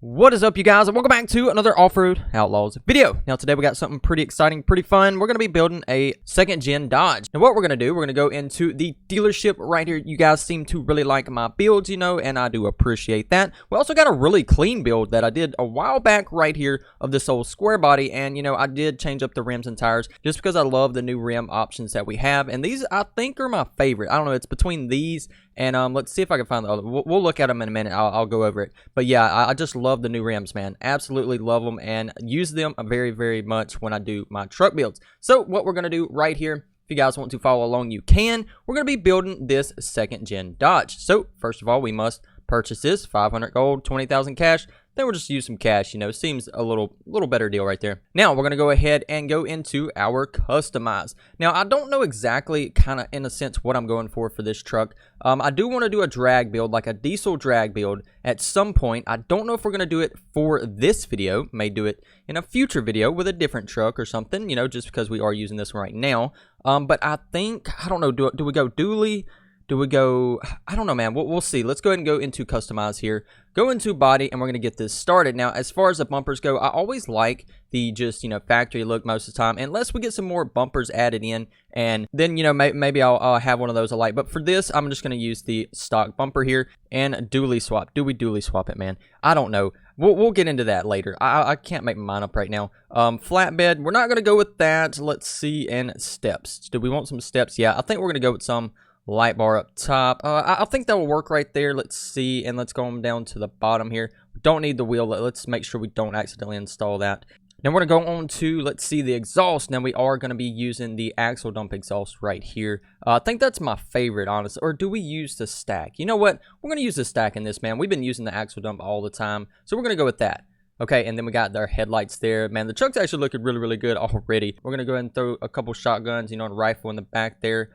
What is up, you guys, and welcome back to another Off-Road Outlaws video. Now, today we got something pretty exciting, pretty fun. We're going to be building a second-gen Dodge. Now, what we're going to do, we're going to go into the dealership right here. You guys seem to really like my builds, you know, and I do appreciate that. We also got a really clean build that I did a while back right here of this old square body, and, you know, I did change up the rims and tires just because I love the new rim options that we have, and these, I think, are my favorite. I don't know, it's between these and let's see if I can find the other. We'll look at them in a minute. I'll go over it. But yeah, I just love the new rims, man. Absolutely love them and use them very, very much when I do my truck builds. So what we're going to do right here, if you guys want to follow along, you can. We're going to be building this second-gen Dodge. So first of all, we must purchase this. 500 gold, 20,000 cash. Then we'll just use some cash, you know, seems a little better deal right there. Now, we're going to go ahead and go into our customize. Now, I don't know exactly, kind of in a sense, what I'm going for this truck. I do want to do a drag build, like a diesel drag build at some point. I don't know if we're going to do it for this video. May do it in a future video with a different truck or something, you know, just because we are using this one right now. But I think, I don't know, do we go dually? Do we go, I don't know, man. We'll see. Let's go ahead and go into customize here. Go into body, and we're going to get this started. Now, as far as the bumpers go, I always like the just, you know, factory look most of the time, unless we get some more bumpers added in, and then, you know, maybe I'll have one of those I like. But for this, I'm just going to use the stock bumper here and dually swap. Do we dually swap it, man? I don't know. We'll get into that later. I can't make my mind up right now. Flatbed, we're not going to go with that. Let's see, and steps. Do we want some steps? Yeah, I think we're going to go with some light bar up top. I think that will work right there. Let's see, and let's go on down to the bottom here. We don't need the wheel. Let's make sure we don't accidentally install that. Now we're going to go on to, let's see, the exhaust. Now we are going to be using the axle dump exhaust right here. I think that's my favorite, honestly. Or do we use the stack? You know what? We're going to use the stack in this, man. We've been using the axle dump all the time, so we're going to go with that. Okay, and then we got our headlights there. Man, the truck's actually looking really, really good already. We're going to go ahead and throw a couple shotguns, you know, and a rifle in the back there.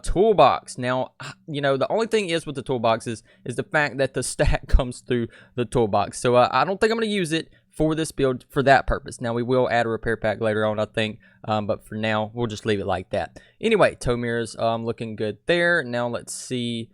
Toolbox. Now, you know, the only thing is with the toolbox is the fact that the stack comes through the toolbox. So I don't think I'm going to use it for this build for that purpose. Now, we will add a repair pack later on, I think, but for now, we'll just leave it like that. Anyway, tow mirrors looking good there. Now, let's see.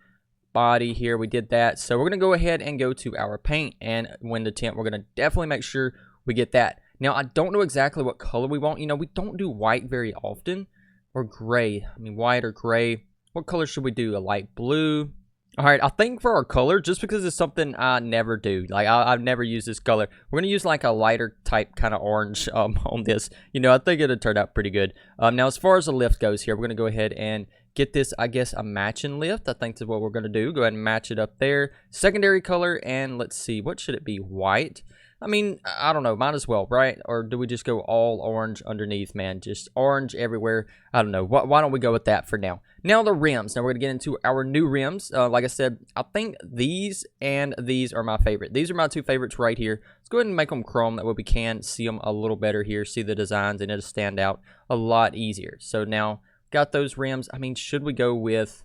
Body here, we did that. So we're going to go ahead and go to our paint and window tint. We're going to definitely make sure we get that. Now, I don't know exactly what color we want. You know, we don't do white very often. Or gray. I mean, white or gray. What color should we do? A light blue. All right, I think for our color, just because it's something I never do, like I've never used this color, we're gonna use like a lighter type kind of orange on this. You know, I think it'll turn out pretty good. Now, as far as the lift goes here, we're gonna go ahead and get this, I guess, a matching lift. I think that's what we're gonna do. Go ahead and match it up there. Secondary color, and let's see, what should it be? White. I mean, I don't know, might as well, right? Or do we just go all orange underneath, man? Just orange everywhere. I don't know. Why don't we go with that for now? Now the rims. Now we're going to get into our new rims. Like I said, I think these and these are my favorite. These are my two favorites right here. Let's go ahead and make them chrome. That way we can see them a little better here. See the designs, and it'll stand out a lot easier. So now, got those rims. I mean, should we go with...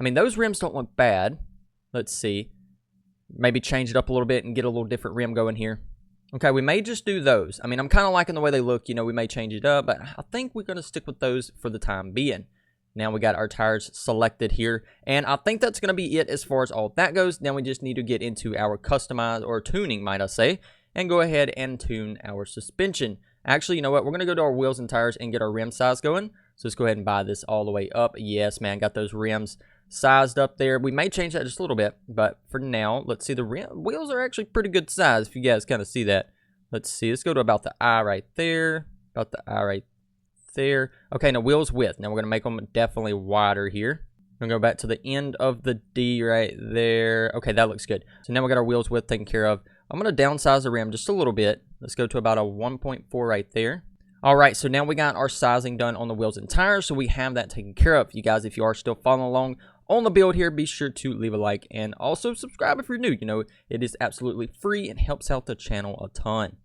I mean, those rims don't look bad. Let's see. Maybe change it up a little bit and get a little different rim going here. Okay, we may just do those. I mean, I'm kind of liking the way they look. You know, we may change it up, but I think we're going to stick with those for the time being. Now we got our tires selected here, and I think that's going to be it as far as all that goes. Now we just need to get into our customize, or tuning, might I say, and go ahead and tune our suspension. Actually, you know what? We're going to go to our wheels and tires and get our rim size going. So let's go ahead and buy this all the way up. Yes, man, got those rims sized up there. We may change that just a little bit, but for now, let's see. The wheels are actually pretty good size, if you guys kind of see that. Let's see. Let's go to about the eye right there. About the eye right there. Okay, now wheels width. Now we're going to make them definitely wider here. I'm going to go back to the end of the D right there. Okay, that looks good. So now we got our wheels width taken care of. I'm going to downsize the rim just a little bit. Let's go to about a 1.4 right there. All right, so now we got our sizing done on the wheels and tires, so we have that taken care of. You guys, if you are still following along on the build here, be sure to leave a like and also subscribe if you're new. You know, it is absolutely free and helps out the channel a ton.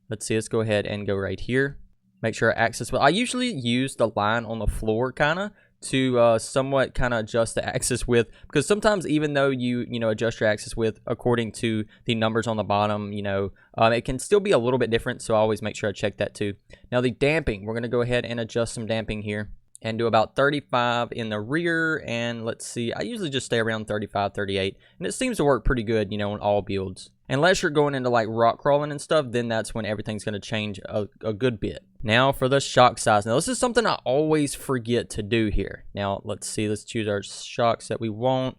Let's see, let's go ahead and go right here. Make sure I access well. I usually use the line on the floor kind of to somewhat kind of adjust the axis width, because sometimes even though you adjust your axis width according to the numbers on the bottom, you know, it can still be a little bit different, so I always make sure I check that too. Now the damping, we're going to go ahead and adjust some damping here. and do about 35 in the rear. And let's see, I usually just stay around 35, 38, and it seems to work pretty good, you know, on all builds. Unless you're going into like rock crawling and stuff, then that's when everything's going to change a good bit. Now for the shock size. Now this is something I always forget to do here. Now let's see, let's choose our shocks that we want.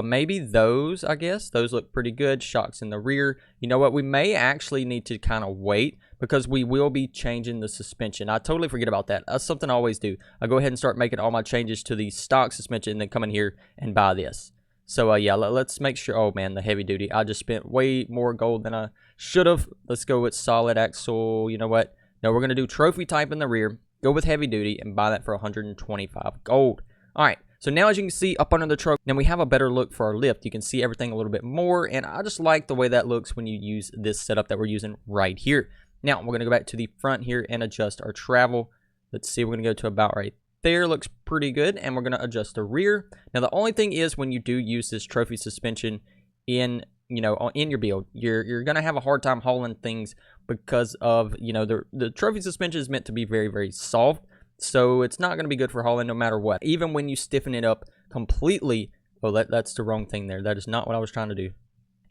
Maybe those, I guess. Those look pretty good. Shocks in the rear. You know what? We may actually need to kind of wait because we will be changing the suspension. I totally forget about that. That's something I always do. I go ahead and start making all my changes to the stock suspension and then come in here and buy this. So, yeah, let's make sure. Oh, man, the heavy duty. I just spent way more gold than I should have. Let's go with solid axle. You know what? No, we're going to do trophy type in the rear. Go with heavy duty and buy that for 125 gold. All right. So now, as you can see up under the truck, now we have a better look for our lift. You can see everything a little bit more, and I just like the way that looks when you use this setup that we're using right here. Now, we're going to go back to the front here and adjust our travel. Let's see, we're going to go to about right there. Looks pretty good, and we're going to adjust the rear. Now, the only thing is when you do use this trophy suspension in, you know, in your build, you're going to have a hard time hauling things because of, you know, the trophy suspension is meant to be very, very soft. So it's not going to be good for hauling no matter what. Even when you stiffen it up completely. Oh, that's the wrong thing there. That is not what I was trying to do.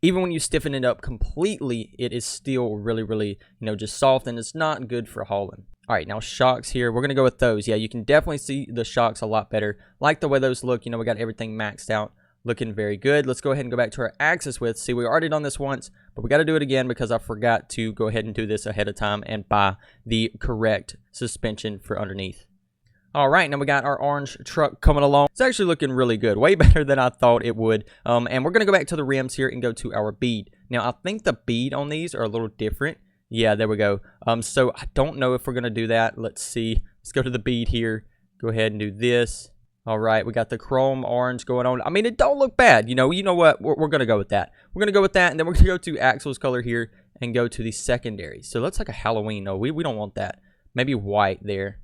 Even when you stiffen it up completely, it is still really, really, you know, just soft, and it's not good for hauling. All right, now shocks here. We're going to go with those. Yeah, you can definitely see the shocks a lot better. Like the way those look. You know, we got everything maxed out. Looking very good. Let's go ahead and go back to our axis width. See, we already done this once, but we got to do it again because I forgot to go ahead and do this ahead of time and buy the correct suspension for underneath. All right, now we got our orange truck coming along. It's actually looking really good, way better than I thought it would. And we're going to go back to the rims here and go to our bead. Now, I think the bead on these are a little different. Yeah, there we go. So I don't know if we're going to do that. Let's see. Let's go to the bead here. Go ahead and do this. All right, we got the chrome orange going on. I mean, it don't look bad. You know what? We're going to go with that. We're going to go with that, and then we're going to go to Axel's color here and go to the secondary. So let's like a Halloween. No, we don't want that. Maybe white there.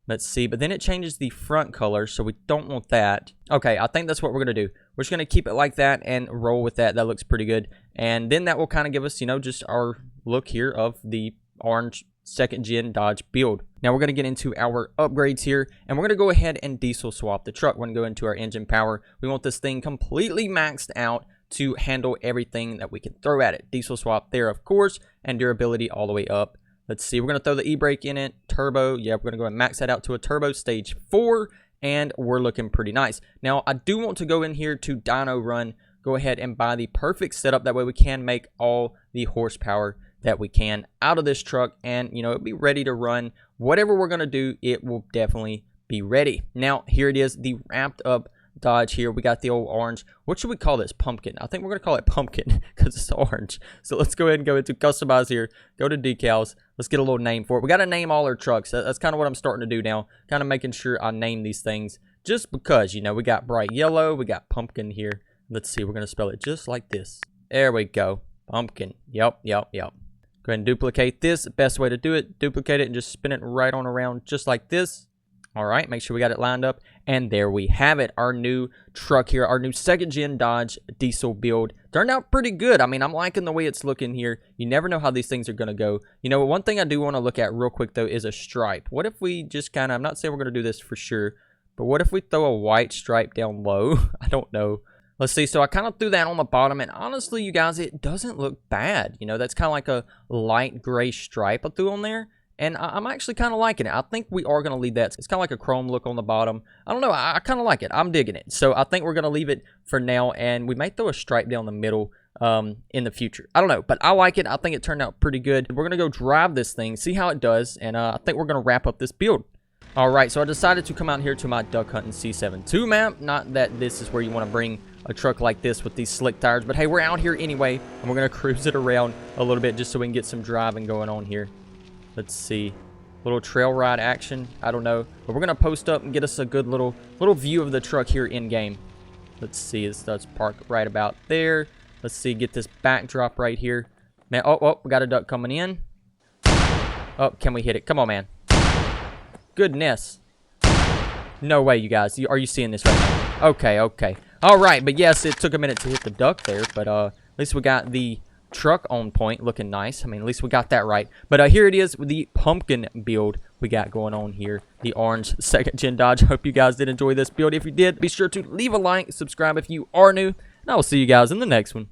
Let's see, but then it changes the front color, so we don't want that. Okay, I think that's what we're going to do. We're just going to keep it like that and roll with that. That looks pretty good. And then that will kind of give us, you know, just our look here of the orange second gen Dodge build. Now we're going to get into our upgrades here, and we're going to go ahead and diesel swap the truck. We're going to go into our engine power. We want this thing completely maxed out to handle everything that we can throw at it. Diesel swap there, of course, and durability all the way up. Let's see, we're going to throw the e-brake in it, turbo. Yeah, we're going to go and max that out to a turbo stage 4, and we're looking pretty nice. Now, I do want to go in here to dyno run, go ahead and buy the perfect setup. That way we can make all the horsepower that we can out of this truck, and, you know, it'll be ready to run. Whatever we're going to do, it will definitely be ready. Now, here it is, the wrapped up Dodge here. We got the old orange. What should we call this? Pumpkin. I think we're going to call it pumpkin because it's orange. So let's go ahead and go into customize here. Go to decals. Let's get a little name for it. We got to name all our trucks. That's kind of what I'm starting to do now. Kind of making sure I name these things just because, you know, we got bright yellow. We got pumpkin here. Let's see. We're going to spell it just like this. There we go. Pumpkin. Yep. Go ahead and duplicate this. Best way to do it, duplicate it and just spin it right on around just like this. All right, make sure we got it lined up, and there we have it. Our new truck here, our new second gen Dodge diesel build turned out pretty good. I mean, I'm liking the way it's looking here. You never know how these things are going to go. You know, one thing I do want to look at real quick, though, is a stripe. What if we just kind of, I'm not saying we're going to do this for sure, but what if we throw a white stripe down low? I don't know. Let's see. So I kind of threw that on the bottom, and honestly, you guys, it doesn't look bad. You know, that's kind of like a light gray stripe I threw on there. And I'm actually kind of liking it. I think we are going to leave that. It's kind of like a chrome look on the bottom. I don't know. I kind of like it. I'm digging it. So I think we're going to leave it for now. And we may throw a stripe down the middle in the future. I don't know. But I like it. I think it turned out pretty good. We're going to go drive this thing, see how it does. And I think we're going to wrap up this build. All right. So I decided to come out here to my duck hunting C72 map. Not that this is where you want to bring a truck like this with these slick tires. But hey, we're out here anyway. And we're going to cruise it around a little bit just so we can get some driving going on here. Let's see. Little trail ride action. I don't know. But we're going to post up and get us a good little view of the truck here in game. Let's see. Let's park right about there. Let's see. Get this backdrop right here. Man, oh, we got a duck coming in. Oh, can we hit it? Come on, man. Goodness. No way, you guys. Are you seeing this right now? Okay. All right. But yes, it took a minute to hit the duck there. But at least we got the truck on point, looking nice. I mean, at least we got that right. But here it is with the pumpkin build we got going on here. The orange 2nd gen Dodge. Hope you guys did enjoy this build. If you did, be sure to leave a like, subscribe if you are new, and I will see you guys in the next one.